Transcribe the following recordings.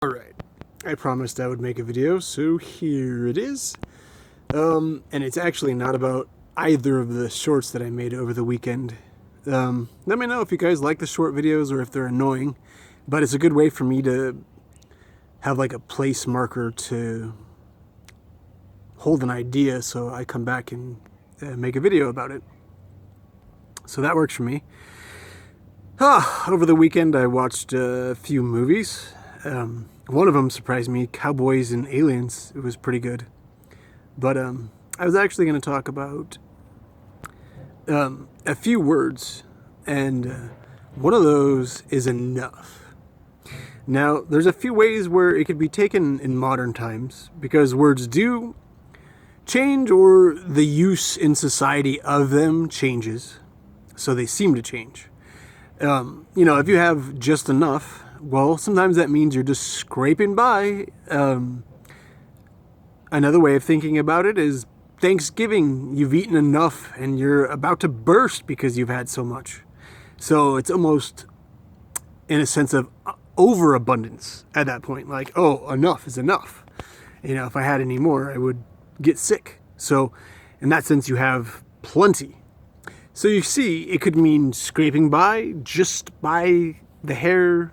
Alright, I promised I would make a video, so here it is. And it's actually not about either of the shorts that I made over the weekend. Let me know if you guys like the short videos or if they're annoying, but it's a good way for me to have like a place marker to hold an idea so I come back and make a video about it. So that works for me. Over the weekend I watched a few movies. One of them surprised me, Cowboys and Aliens. It was pretty good. But I was actually going to talk about a few words, and one of those is enough. Now, there's a few ways where it could be taken in modern times, because words do change, or the use in society of them changes, so they seem to change. If you have just enough, well, sometimes that means you're just scraping by. Another way of thinking about it is Thanksgiving. You've eaten enough and you're about to burst because you've had so much. So it's almost in a sense of overabundance at that point. Like, oh, enough is enough. If I had any more, I would get sick. So in that sense, you have plenty. So you see, it could mean scraping by just by the hair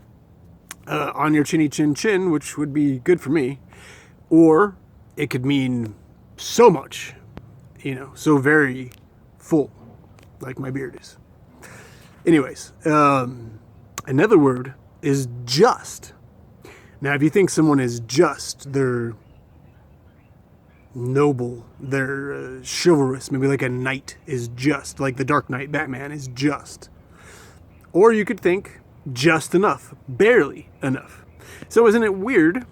on your chinny chin chin, which would be good for me. Or it could mean so much, so very full, like my beard is. Anyways, another word is just. Now, if you think someone is just, they're noble, they're chivalrous, maybe like a knight is just, like the Dark Knight Batman is just. Or you could think just enough, barely enough. So isn't it weird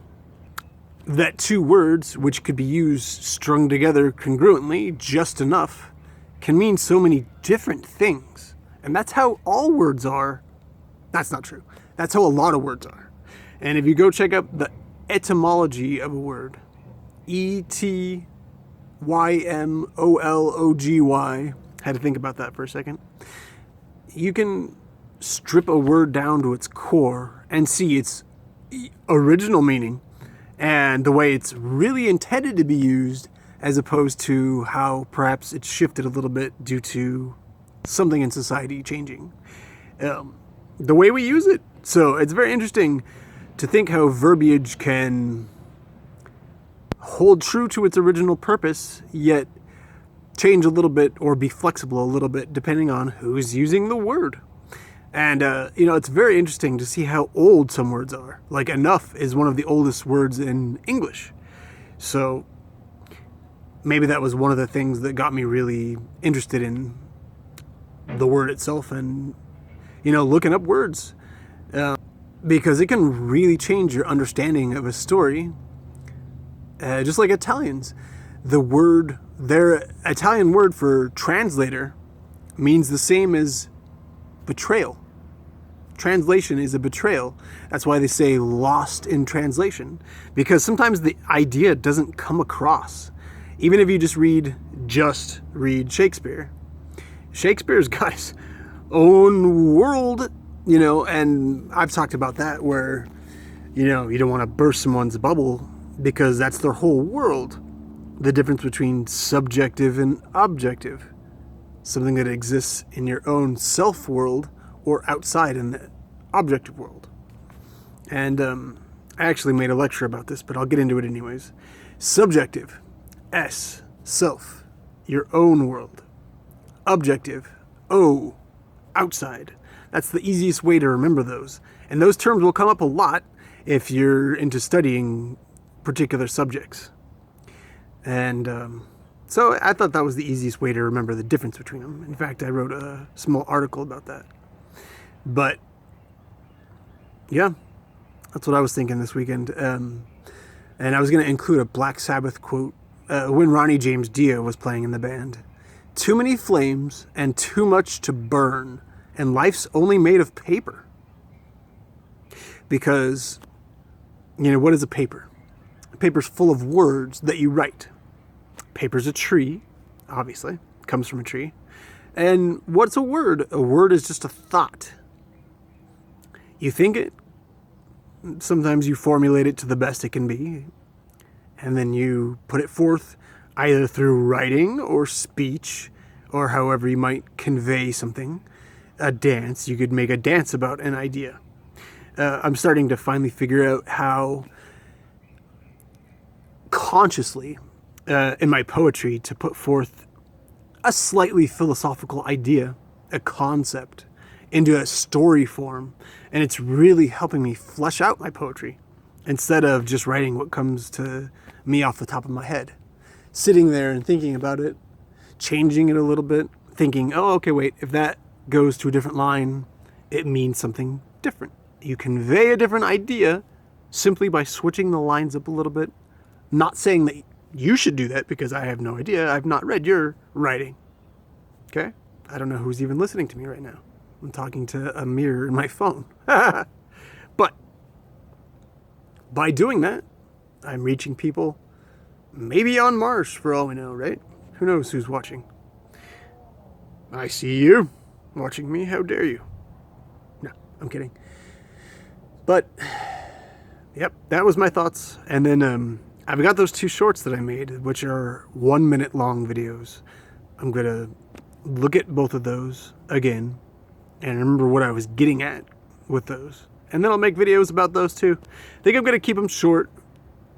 that two words, which could be used strung together congruently, just enough, can mean so many different things? And that's how all words are. That's not true. That's how a lot of words are. And if you go check out the etymology of a word, etymology, had to think about that for a second, you can strip a word down to its core and see its original meaning and the way it's really intended to be used, as opposed to how perhaps it's shifted a little bit due to something in society changing the way we use it. So it's very interesting to think how verbiage can hold true to its original purpose, yet change a little bit or be flexible a little bit depending on who's using the word. And, it's very interesting to see how old some words are. Like enough is one of the oldest words in English. So maybe that was one of the things that got me really interested in the word itself and, looking up words. Because it can really change your understanding of a story. Just like Italians. Their Italian word for translator means the same as betrayal. Translation is a betrayal. That's why they say lost in translation, because sometimes the idea doesn't come across. Even if you just read Shakespeare. Shakespeare's got his own world, and I've talked about that where, you don't want to burst someone's bubble because that's their whole world. The difference between subjective and objective. Something that exists in your own self-world or outside in the objective world. And I actually made a lecture about this, but I'll get into it anyways. Subjective, S, self, your own world. Objective, O, outside. That's the easiest way to remember those. And those terms will come up a lot if you're into studying particular subjects. And so I thought that was the easiest way to remember the difference between them. In fact, I wrote a small article about that. But yeah, that's what I was thinking this weekend. And I was going to include a Black Sabbath quote when Ronnie James Dio was playing in the band. Too many flames and too much to burn, and life's only made of paper. Because, what is a paper? A paper's full of words that you write. Paper's a tree, obviously, comes from a tree. And what's a word? A word is just a thought. You think it, Sometimes you formulate it to the best it can be, and then you put it forth either through writing or speech, or however you might convey something. A dance, you could make a dance about an idea. I'm starting to finally figure out how consciously in my poetry to put forth a slightly philosophical idea, a concept, into a story form. And it's really helping me flesh out my poetry instead of just writing what comes to me off the top of my head. Sitting there and thinking about it, changing it a little bit, thinking, oh, okay, wait, if that goes to a different line, it means something different. You convey a different idea simply by switching the lines up a little bit. Not saying that you should do that, because I have no idea. I've not read your writing. Okay? I don't know who's even listening to me right now. I'm talking to a mirror in my phone. But by doing that, I'm reaching people maybe on Mars for all we know, right? Who knows who's watching? I see you watching me. How dare you? No, I'm kidding. But, yep, that was my thoughts. And then I've got those 2 shorts that I made, which are 1-minute long videos. I'm going to look at both of those again and remember what I was getting at with those. And then I'll make videos about those too. I think I'm going to keep them short,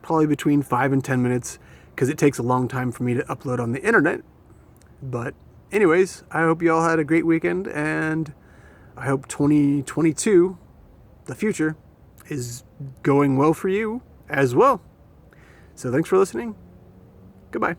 probably between 5 and 10 minutes, because it takes a long time for me to upload on the internet. But anyways, I hope you all had a great weekend, and I hope 2022, the future, is going well for you as well. So thanks for listening. Goodbye.